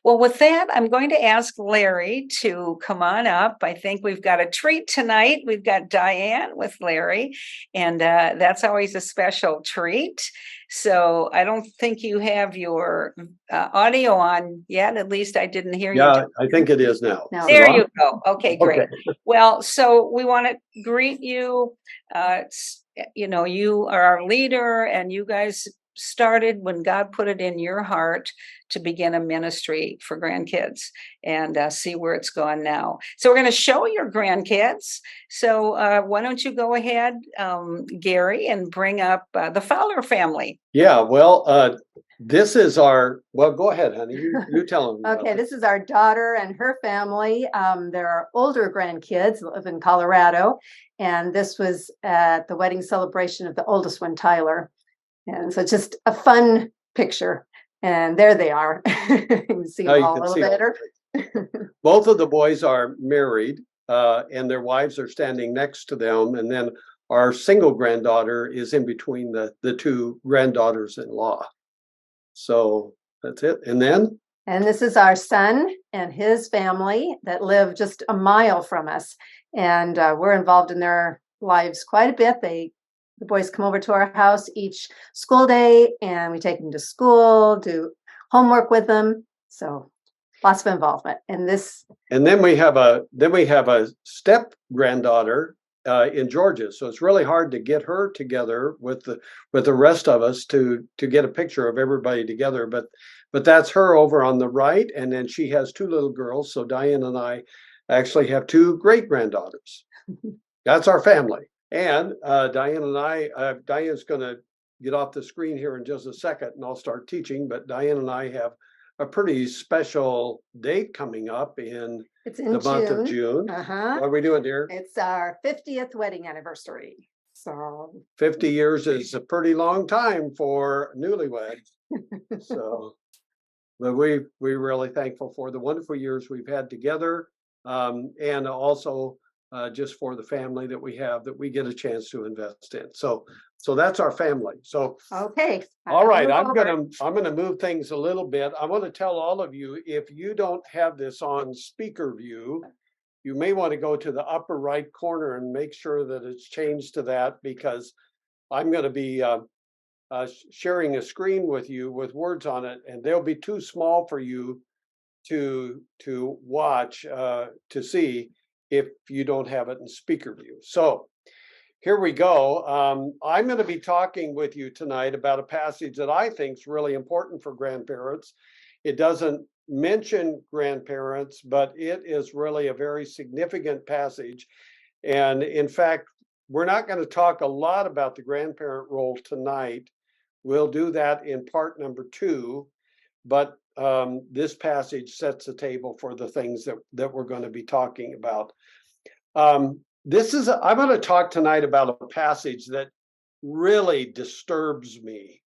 Well, with that, I'm going to ask Larry to come on up. I think we've got a treat tonight. We've got Diane with Larry, and that's always a special treat. So I don't think you have your audio on yet. At least I didn't hear you. Yeah, I think it is now. No. There you go. Okay, great. Okay. Well, so we want to greet you. You are our leader, and you guys started when God put it in your heart to begin a ministry for grandkids and see where it's gone now. So we're going to show your grandkids. So why don't you go ahead, Gary, and bring up the Fowler family. Yeah, well, this is go ahead, honey. You tell them. Okay, this is our daughter and her family. There are older grandkids live in Colorado, and this was at the wedding celebration of the oldest one, Tyler. And so just a fun picture. And there they are. You can see them all a little better. Both of the boys are married, and their wives are standing next to them. And then our single granddaughter is in between the two granddaughters-in-law. So that's it. And this is our son and his family that live just a mile from us. And we're involved in their lives quite a bit. The boys come over to our house each school day, and we take them to school, do homework with them. So lots of involvement. And then we have a step granddaughter in Georgia. So it's really hard to get her together with the rest of us to get a picture of everybody together. But that's her over on the right, and then she has two little girls. So Diane and I actually have two great granddaughters. That's our family. And Diane and Diane's going to get off the screen here in just a second, and I'll start teaching. But Diane and I have a pretty special date coming up in the month of June. What are we doing, dear? It's our 50th wedding anniversary. So 50 years is a pretty long time for newlyweds. But we're really thankful for the wonderful years we've had together, and also just for the family that we have that we get a chance to invest in. So that's our family. So okay. All right, I'm gonna move things a little bit. I want to tell all of you, if you don't have this on speaker view, you may want to go to the upper right corner and make sure that it's changed to that, because I'm going to be sharing a screen with you with words on it, and they'll be too small for you to watch to see if you don't have it in speaker view. So here we go. I'm going to be talking with you tonight about a passage that I think is really important for grandparents. It doesn't mention grandparents, but it is really a very significant passage. And in fact, we're not going to talk a lot about the grandparent role tonight. We'll do that in part number 2, but this passage sets the table for the things that we're going to be talking about. I'm going to talk tonight about a passage that really disturbs me.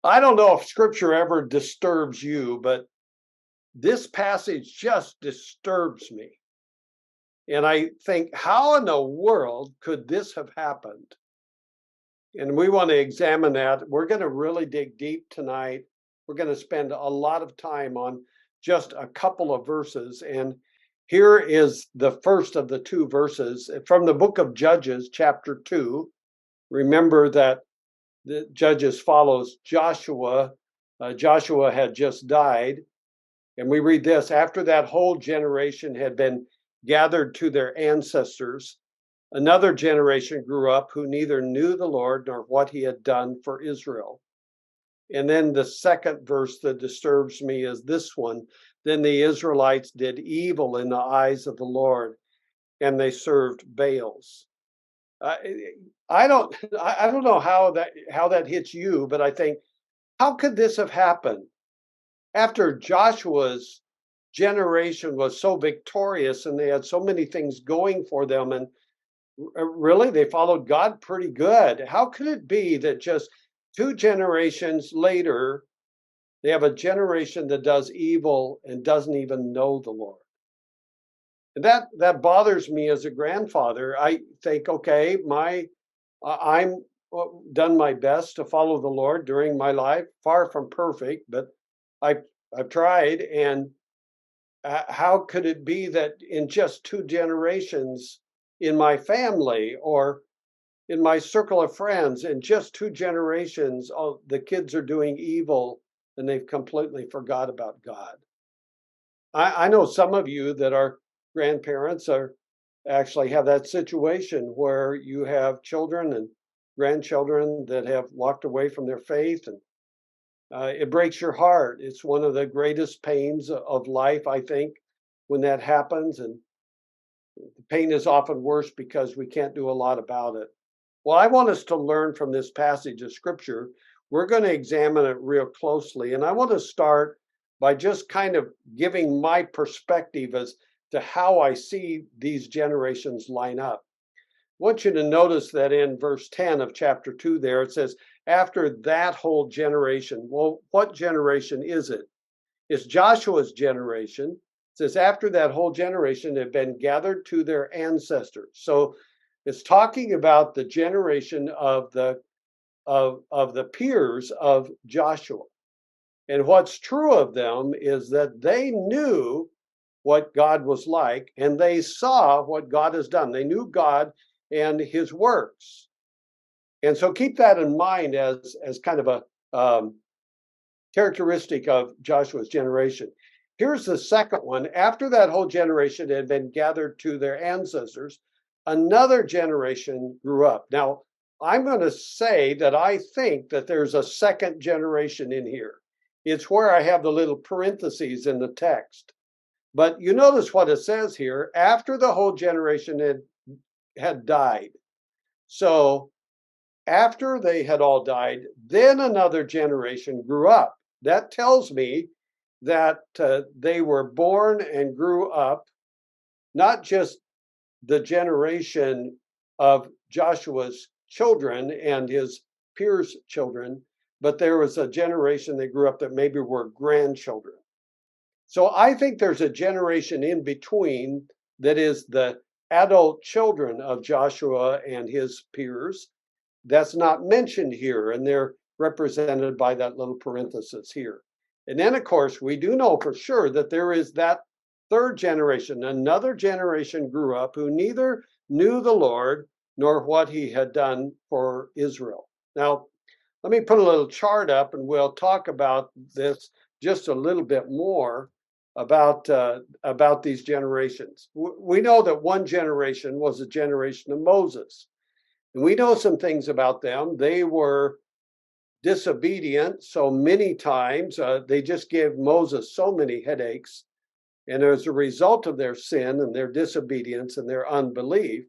I don't know if scripture ever disturbs you, but this passage just disturbs me. And I think, how in the world could this have happened? And we want to examine that. We're going to really dig deep tonight. We're going to spend a lot of time on just a couple of verses. And here is the first of the 2 verses from the book of Judges, chapter 2. Remember that the Judges follows Joshua. Joshua had just died. And we read this: after that whole generation had been gathered to their ancestors, another generation grew up who neither knew the Lord nor what he had done for Israel. And then the second verse that disturbs me is this one: then the Israelites did evil in the eyes of the Lord, and they served Baals. I don't know how that hits you, but I think, how could this have happened after Joshua's generation was so victorious and they had so many things going for them, and really they followed God pretty good? How could it be that just 2 generations later, they have a generation that does evil and doesn't even know the Lord? And that bothers me as a grandfather. I think, okay, I'm done my best to follow the Lord during my life, far from perfect, but I've tried, and how could it be that in just 2 generations in my family or in my circle of friends, in just 2 generations, all the kids are doing evil and they've completely forgot about God? I know some of you that are grandparents are actually have that situation where you have children and grandchildren that have walked away from their faith, and it breaks your heart. It's one of the greatest pains of life, I think, when that happens. And the pain is often worse because we can't do a lot about it. Well, I want us to learn from this passage of scripture. We're going to examine it real closely. And I want to start by just kind of giving my perspective as to how I see these generations line up. I want you to notice that in verse 10 of chapter 2 there, it says, after that whole generation. Well, what generation is it? It's Joshua's generation. It says, after that whole generation had been gathered to their ancestors. So it's talking about the generation of the peers of Joshua. And what's true of them is that they knew what God was like, and they saw what God has done. They knew God and his works. And so keep that in mind as kind of a characteristic of Joshua's generation. Here's the second one. After that whole generation had been gathered to their ancestors, another generation grew up. Now, I'm going to say that I think that there's a second generation in here. It's where I have the little parentheses in the text. But you notice what it says here, after the whole generation had died. So after they had all died, then another generation grew up. That tells me that they were born and grew up, not just the generation of Joshua's children and his peers' children, but there was a generation that grew up that maybe were grandchildren. So I think there's a generation in between that is the adult children of Joshua and his peers that's not mentioned here, and they're represented by that little parenthesis here. And then, of course, we do know for sure that there is that third generation. Another generation grew up who neither knew the Lord nor what he had done for Israel. Now, let me put a little chart up and we'll talk about this just a little bit more about these generations. We know that one generation was a generation of Moses. And we know some things about them. They were disobedient so many times. They just gave Moses so many headaches. And as a result of their sin and their disobedience and their unbelief,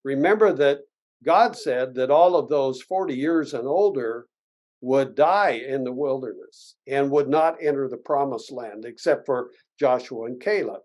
remember that God said that all of those 40 years and older would die in the wilderness and would not enter the promised land except for Joshua and Caleb.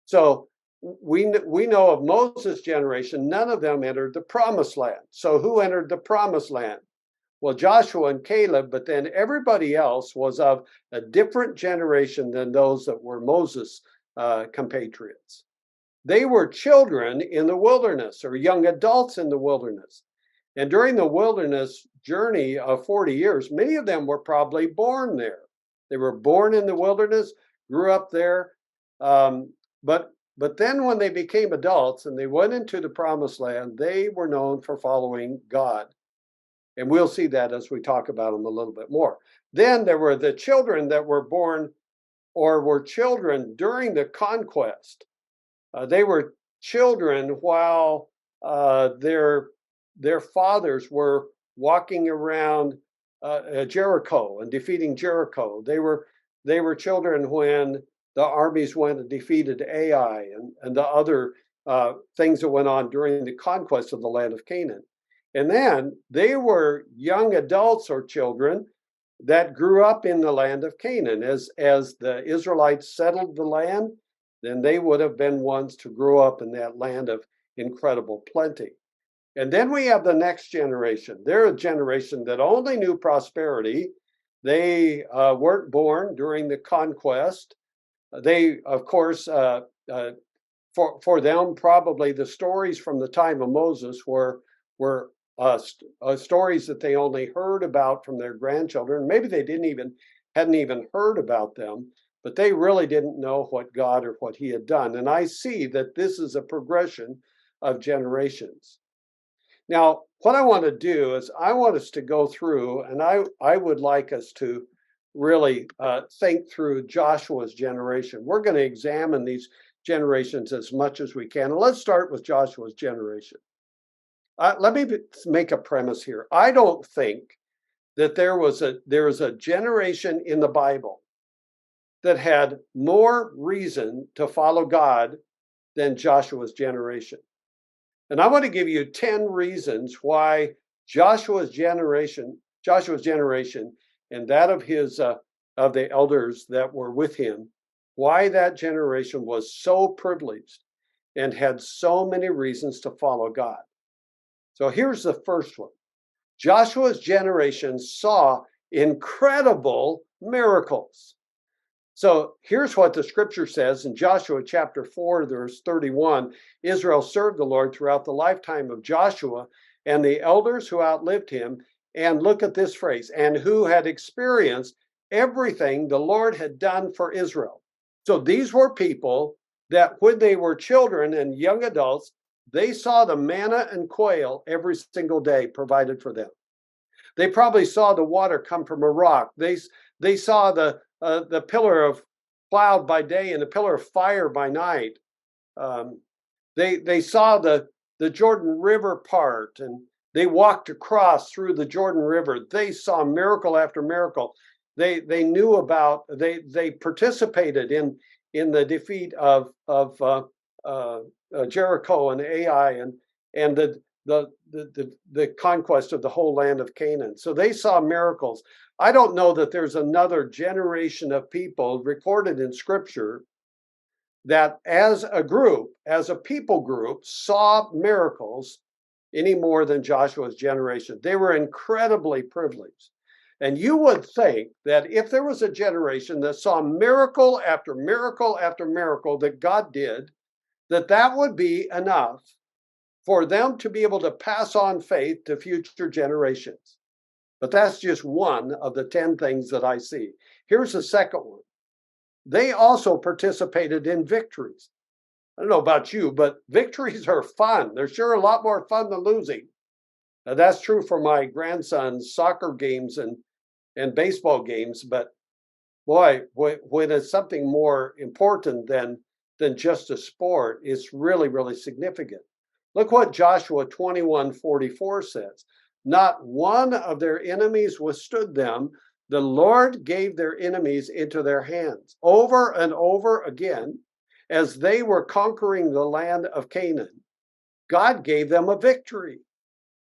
So we know of Moses' generation, none of them entered the promised land. So who entered the promised land? Well, Joshua and Caleb, but then everybody else was of a different generation than those that were Moses' compatriots. They were children in the wilderness or young adults in the wilderness. And during the wilderness journey of 40 years, many of them were probably born there. They were born in the wilderness, grew up there. But then when they became adults and they went into the promised land, they were known for following God. And we'll see that as we talk about them a little bit more. Then there were the children that were born or were children during the conquest. They were children while their fathers were walking around Jericho and defeating Jericho. They were children when the armies went and defeated Ai and the other things that went on during the conquest of the land of Canaan. And then they were young adults or children that grew up in the land of Canaan. As the Israelites settled the land, then they would have been ones to grow up in that land of incredible plenty. And then we have the next generation. They're a generation that only knew prosperity. They weren't born during the conquest. They, of course, for them, probably the stories from the time of Moses were stories that they only heard about from their grandchildren. Maybe they didn't even hadn't even heard about them, but they really didn't know what God or what he had done. And I see that this is a progression of generations. Now, what I want to do is I want us to go through, and I would like us to really think through Joshua's generation. We're going to examine these generations as much as we can. And let's start with Joshua's generation. Let me make a premise here. I don't think that there is a generation in the Bible that had more reason to follow God than Joshua's generation. And I want to give you 10 reasons why Joshua's generation and that of his of the elders that were with him, why that generation was so privileged and had so many reasons to follow God. So here's the first one. Joshua's generation saw incredible miracles. So here's what the scripture says in Joshua chapter 4, verse 31. Israel served the Lord throughout the lifetime of Joshua and the elders who outlived him. And look at this phrase, and who had experienced everything the Lord had done for Israel. So these were people that when they were children and young adults, they saw the manna and quail every single day provided for them. They probably saw the water come from a rock. They saw the pillar of cloud by day and the pillar of fire by night. They saw the Jordan River part, and they walked across through the Jordan River. They saw miracle after miracle. They knew about. They participated in the defeat of Jericho and Ai and the conquest of the whole land of Canaan. So they saw miracles. I don't know that there's another generation of people recorded in Scripture that as a group, as a people group, saw miracles any more than Joshua's generation. They were incredibly privileged. And you would think that if there was a generation that saw miracle after miracle after miracle that God did, that would be enough for them to be able to pass on faith to future generations. But that's just one of the 10 things that I see. Here's the second one. They also participated in victories. I don't know about you, but victories are fun. They're sure a lot more fun than losing. Now, that's true for my grandson's soccer games and baseball games. But boy, when it's something more important than just a sport, it's really, really significant. Look what Joshua 21:44 says. Not one of their enemies withstood them. The Lord gave their enemies into their hands over and over again as they were conquering the land of Canaan. God gave them a victory.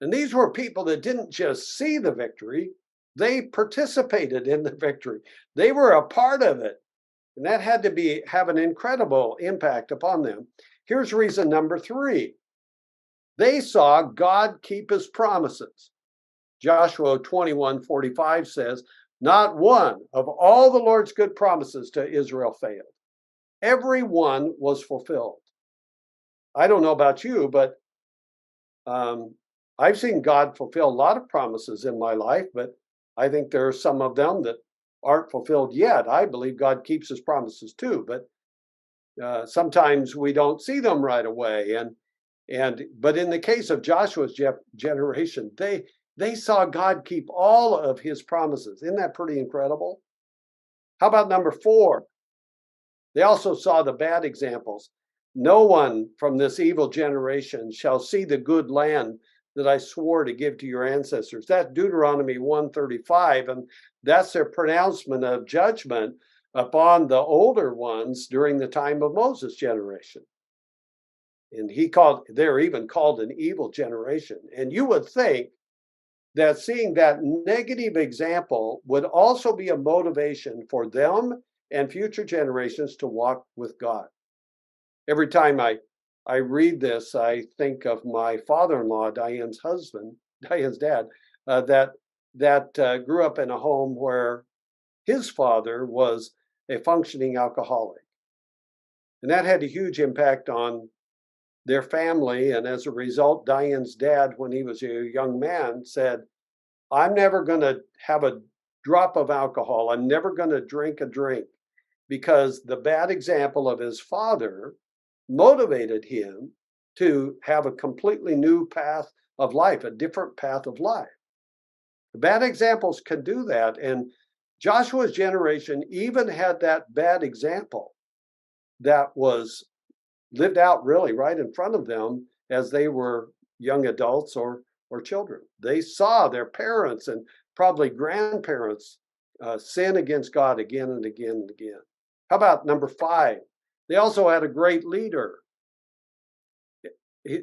And these were people that didn't just see the victory, they participated in the victory. They were a part of it. And that had to have an incredible impact upon them. Here's reason number 3. They saw God keep his promises. Joshua 21:45 says, not one of all the Lord's good promises to Israel failed. Every one was fulfilled. I don't know about you, but I've seen God fulfill a lot of promises in my life, but I think there are some of them that aren't fulfilled yet. I believe God keeps his promises too, but sometimes we don't see them right away. But in the case of Joshua's generation, they saw God keep all of his promises. Isn't that pretty incredible? How about number 4? They also saw the bad examples. No one from this evil generation shall see the good land that I swore to give to your ancestors. That's Deuteronomy 1:35, and that's their pronouncement of judgment upon the older ones during the time of Moses' generation. And they're even called an evil generation. And you would think that seeing that negative example would also be a motivation for them and future generations to walk with God. Every time I read this, I think of my father-in-law, Diane's dad, that grew up in a home where his father was a functioning alcoholic. And that had a huge impact on their family. And as a result, Diane's dad, when he was a young man, said, I'm never going to have a drop of alcohol. I'm never going to drink a drink, because the bad example of his father motivated him to have a completely new path of life, a different path of life. Bad examples can do that. And Joshua's generation even had that bad example that was lived out really right in front of them as they were young adults or children. They saw their parents and probably grandparents sin against God again and again and again. How about number 5? They also had a great leader.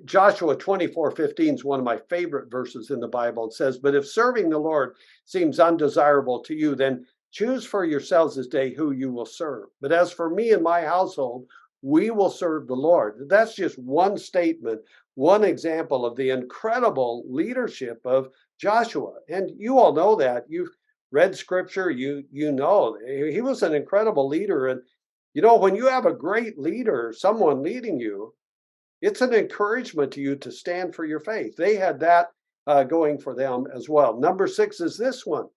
Joshua 24:15 is one of my favorite verses in the Bible. It says, "But if serving the Lord seems undesirable to you, then choose for yourselves this day who you will serve. But as for me and my household, we will serve the Lord." That's just one statement, one example of the incredible leadership of Joshua. And you all know that. You've read scripture, you know he was an incredible leader. And when you have a great leader, someone leading you, it's an encouragement to you to stand for your faith. They had that going for them as well. Number 6 is this one.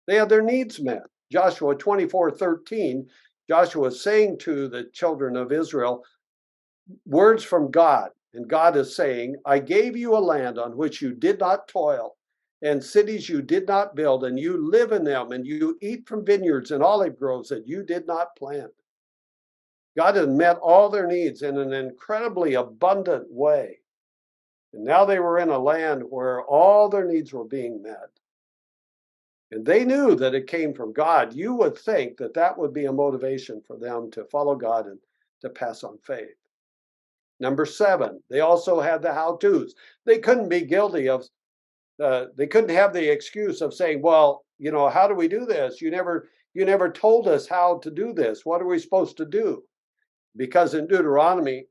They had their needs met. Joshua 24:13, Joshua is saying to the children of Israel, words from God. And God is saying, "I gave you a land on which you did not toil, and cities you did not build, and you live in them, and you eat from vineyards and olive groves that you did not plant." God had met all their needs in an incredibly abundant way. And now they were in a land where all their needs were being met. And they knew that it came from God. You would think that that would be a motivation for them to follow God and to pass on faith. Number 7, they also had the how-tos. They couldn't be guilty of, they couldn't have the excuse of saying, well, how do we do this? You never told us how to do this. What are we supposed to do? Because in Deuteronomy